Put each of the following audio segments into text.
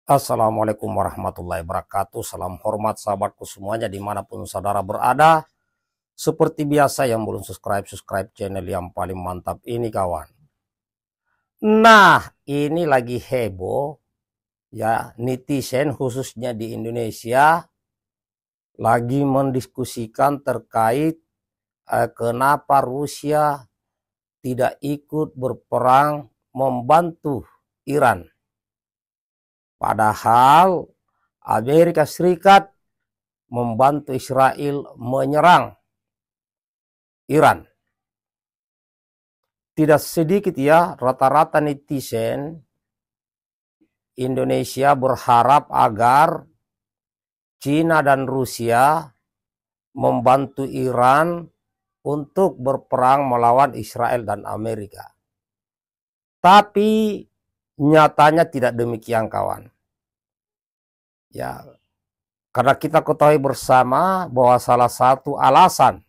Assalamualaikum warahmatullahi wabarakatuh. Salam hormat sahabatku semuanya dimanapun saudara berada. Seperti biasa yang belum subscribe channel yang paling mantap ini kawan. Nah ini lagi heboh ya, netizen khususnya di Indonesia lagi mendiskusikan terkait kenapa Rusia tidak ikut berperang membantu Iran. Padahal Amerika Serikat membantu Israel menyerang Iran. Tidak sedikit ya, rata-rata netizen Indonesia berharap agar Cina dan Rusia membantu Iran untuk berperang melawan Israel dan Amerika. Tapi nyatanya tidak demikian kawan. Ya, karena kita ketahui bersama bahwa salah satu alasan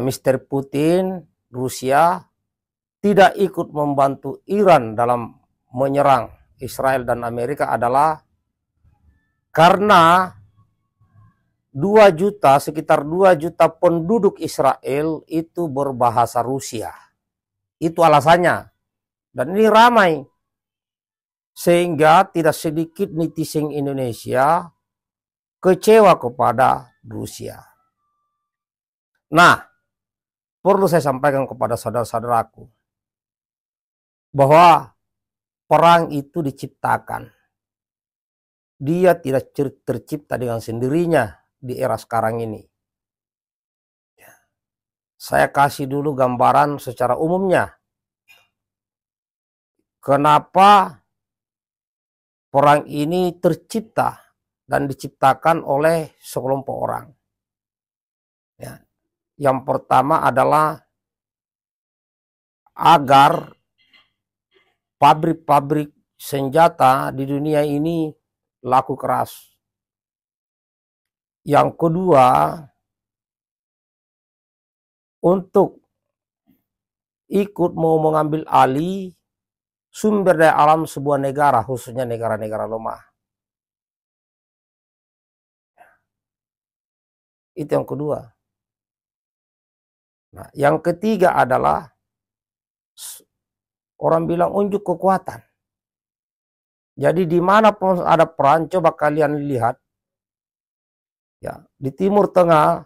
Mr. Putin Rusia tidak ikut membantu Iran dalam menyerang Israel dan Amerika adalah karena sekitar 2 juta penduduk Israel itu berbahasa Rusia. Itu alasannya. Dan ini ramai. Sehingga tidak sedikit netizen Indonesia kecewa kepada Rusia. Nah, perlu saya sampaikan kepada saudara-saudaraku bahwa perang itu diciptakan. Dia tidak tercipta dengan sendirinya di era sekarang ini. Saya kasih dulu gambaran secara umumnya. Kenapa perang ini tercipta dan diciptakan oleh sekelompok orang. Ya. Yang pertama adalah agar pabrik-pabrik senjata di dunia ini laku keras. Yang kedua, untuk ikut mau mengambil alih sumber daya alam sebuah negara, khususnya negara-negara lemah. Itu yang kedua. Nah, yang ketiga adalah orang bilang unjuk kekuatan. Jadi dimanapun ada perang, coba kalian lihat, ya di Timur Tengah,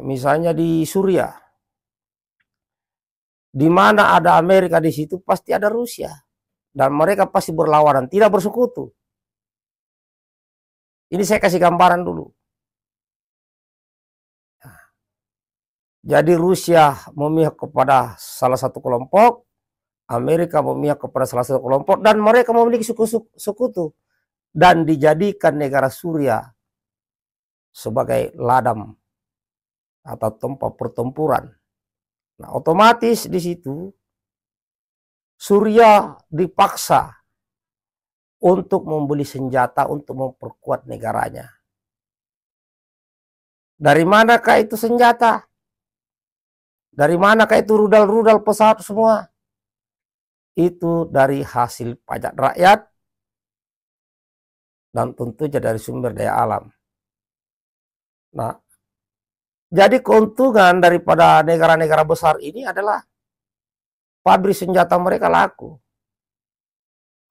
misalnya di Suriah, di mana ada Amerika di situ pasti ada Rusia, dan mereka pasti berlawanan, tidak bersekutu. Ini saya kasih gambaran dulu. Jadi Rusia memihak kepada salah satu kelompok, Amerika memihak kepada salah satu kelompok, dan mereka memiliki sekutu. Dan dijadikan negara Suriah sebagai ladang atau tempat pertempuran. Nah, otomatis di situ Suriah dipaksa untuk membeli senjata untuk memperkuat negaranya. Dari manakah itu senjata? Dari manakah itu rudal-rudal pesawat semua? Itu dari hasil pajak rakyat dan tentunya dari sumber daya alam. Nah, jadi keuntungan daripada negara-negara besar ini adalah pabrik senjata mereka laku.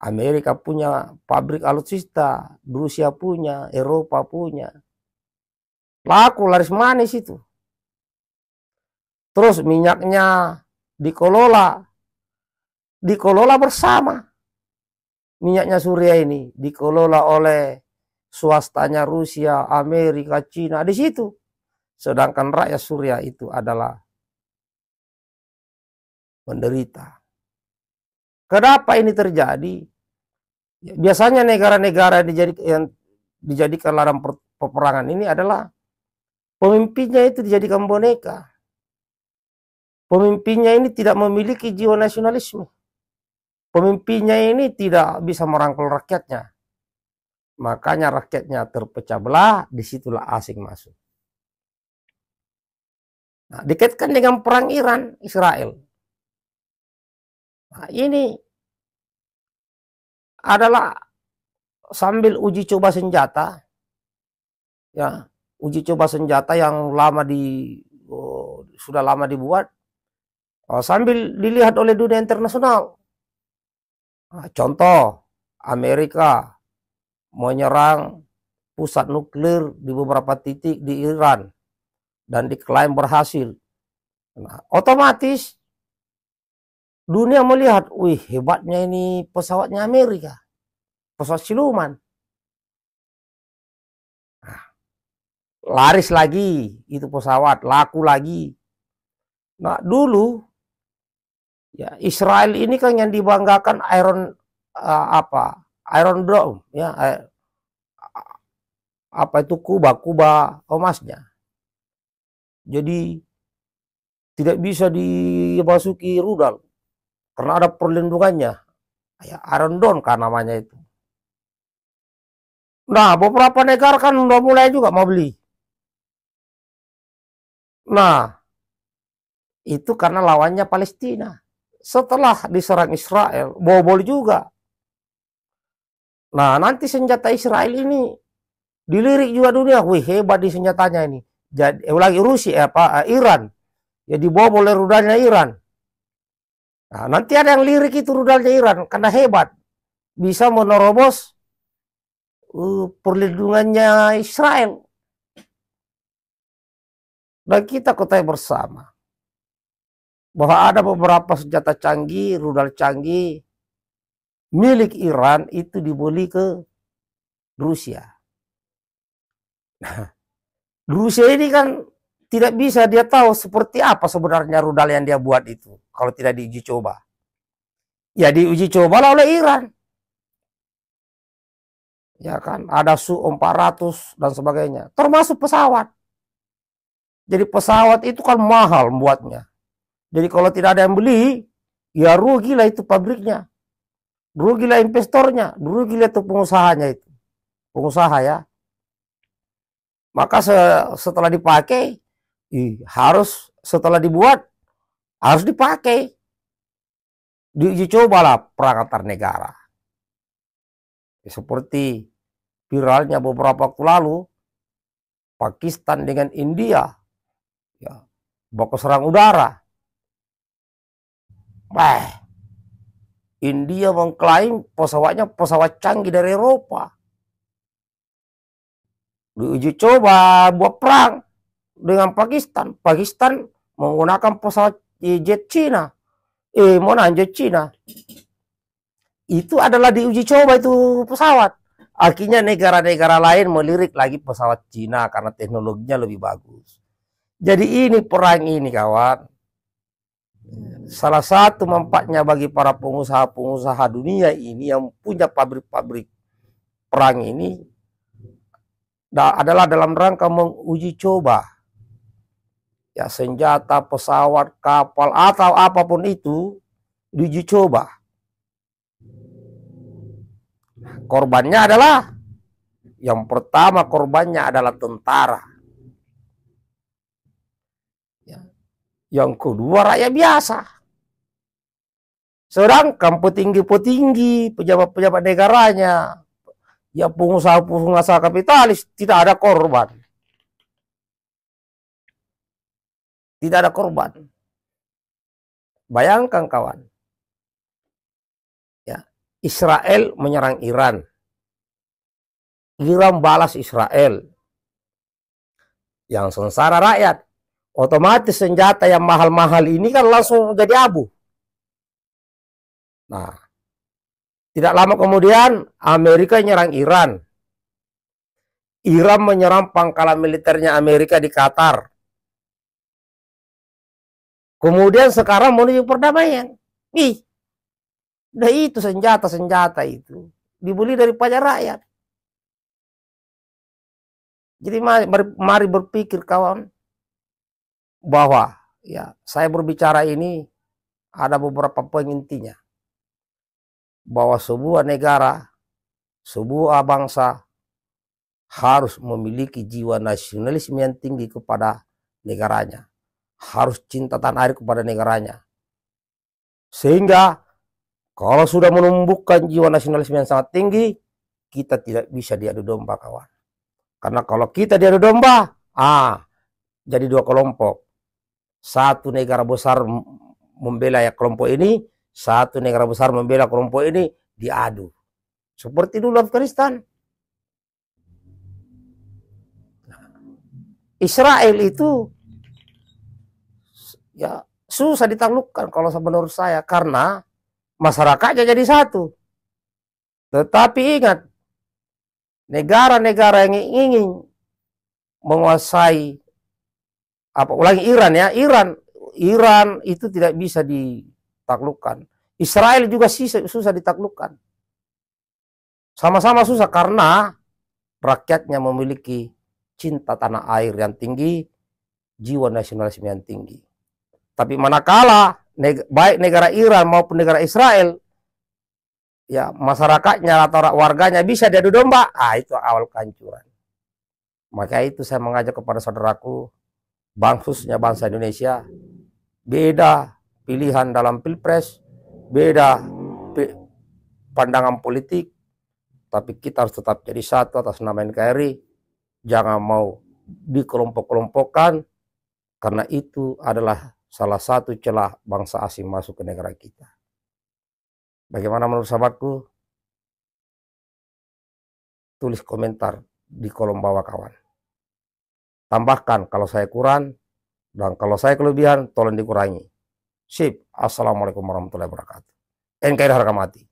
Amerika punya pabrik alutsista, Rusia punya, Eropa punya. Laku laris manis itu. Terus minyaknya dikelola bersama. Minyaknya Suriah ini dikelola oleh swastanya Rusia, Amerika, Cina di situ. Sedangkan rakyat Suriah itu adalah menderita. Kenapa ini terjadi? Biasanya negara-negara yang dijadikan ladang peperangan ini adalah pemimpinnya itu dijadikan boneka. Pemimpinnya ini tidak memiliki jiwa nasionalisme. Pemimpinnya ini tidak bisa merangkul rakyatnya. Makanya rakyatnya terpecah belah, disitulah asing masuk. Nah, dikaitkan dengan perang Iran, Israel. Nah, ini adalah sambil uji coba senjata, ya, uji coba senjata yang sudah lama dibuat, sambil dilihat oleh dunia internasional. Contoh, Amerika menyerang pusat nuklir di beberapa titik di Iran dan diklaim berhasil. Nah, otomatis dunia melihat, wih, hebatnya ini pesawatnya Amerika, pesawat siluman. Nah, laris lagi itu pesawat, laku lagi. Nah, dulu ya Israel ini kan yang dibanggakan Iron Dome, ya, apa itu kuba emasnya. Jadi tidak bisa dimasuki rudal karena ada perlindungannya. Ya, Iron Dome kan namanya itu. Nah, beberapa negara kan udah mulai juga mau beli. Nah, itu karena lawannya Palestina. Setelah diserang Israel, bobol juga. Nah, nanti senjata Israel ini dilirik juga dunia. Wih, hebat di senjatanya ini. Jadi lagi Rusia Iran. Jadi bobol oleh rudalnya Iran. Nah, nanti ada yang lirik itu rudalnya Iran karena hebat. Bisa menerobos perlindungannya Israel. Dan kita ketahui bersama bahwa ada beberapa senjata canggih, rudal canggih milik Iran itu dibeli ke Rusia. Nah, Rusia ini kan tidak bisa dia tahu seperti apa sebenarnya rudal yang dia buat itu kalau tidak diuji coba. Ya diuji coba oleh Iran. Ya kan, ada Su-400 dan sebagainya, termasuk pesawat. Jadi pesawat itu kan mahal buatnya. Jadi kalau tidak ada yang beli, ya rugilah itu pabriknya. Rugilah investornya, rugilah itu pengusahanya itu. Pengusaha ya. Maka setelah dipakai, harus setelah dibuat, harus dipakai. Diuji cobalah perang antar negara. Seperti viralnya beberapa waktu lalu, Pakistan dengan India, ya, baku serang udara. India mengklaim pesawatnya pesawat canggih dari Eropa. Diuji coba buat perang dengan Pakistan. Pakistan menggunakan pesawat jet Cina. Jet Cina. Itu adalah diuji coba itu pesawat. Akhirnya negara-negara lain melirik lagi pesawat Cina karena teknologinya lebih bagus. Jadi ini perang ini kawan. Salah satu manfaatnya bagi para pengusaha-pengusaha dunia ini yang punya pabrik-pabrik perang ini adalah dalam rangka menguji coba ya senjata, pesawat, kapal atau apapun itu diuji coba. Korbannya adalah yang pertama korbannya adalah tentara. Ya. Yang kedua rakyat biasa. Sedangkan petinggi-petinggi, pejabat-pejabat negaranya, ya pengusaha-pengusaha kapitalis tidak ada korban. Tidak ada korban. Bayangkan kawan. Ya, Israel menyerang Iran. Iran balas Israel. Yang sengsara rakyat. Otomatis senjata yang mahal-mahal ini kan langsung jadi abu. Nah, tidak lama kemudian Amerika menyerang Iran. Iran menyerang pangkalan militernya Amerika di Qatar. Kemudian sekarang menuju perdamaian. Udah itu senjata-senjata itu dibeli dari pajak rakyat. Jadi mari berpikir kawan bahwa ya saya berbicara ini ada beberapa poin intinya. Bahwa sebuah negara, sebuah bangsa harus memiliki jiwa nasionalisme yang tinggi kepada negaranya. Harus cinta tanah air kepada negaranya. Sehingga Kalau sudah menumbuhkan jiwa nasionalisme yang sangat tinggi, kita tidak bisa diadu domba, kawan. Karena kalau kita diadu domba, jadi dua kelompok. Satu negara besar membela ya kelompok ini, satu negara besar membela kelompok ini, diadu. Seperti dulu Afghanistan. Israel itu ya susah ditaklukkan kalau menurut saya, karena masyarakatnya jadi satu. Tetapi ingat, negara-negara yang ingin menguasai, apalagi Iran ya, Iran itu tidak bisa ditaklukkan. Israel juga susah ditaklukkan. Sama-sama susah karena rakyatnya memiliki cinta tanah air yang tinggi, jiwa nasionalisme yang tinggi. Tapi manakala baik negara Iran maupun negara Israel, ya masyarakatnya atau warganya bisa diadu domba, itu awal kehancuran. Maka itu saya mengajak kepada saudaraku, khususnya bangsa Indonesia, beda pilihan dalam pilpres, beda pandangan politik, tapi kita harus tetap jadi satu atas nama NKRI. Jangan mau dikelompok-kelompokkan, karena itu adalah salah satu celah bangsa asing masuk ke negara kita. Bagaimana menurut sahabatku? Tulis komentar di kolom bawah, kawan. Tambahkan kalau saya kurang, dan kalau saya kelebihan tolong dikurangi. Sip. Assalamualaikum warahmatullahi wabarakatuh. NKRI harga mati.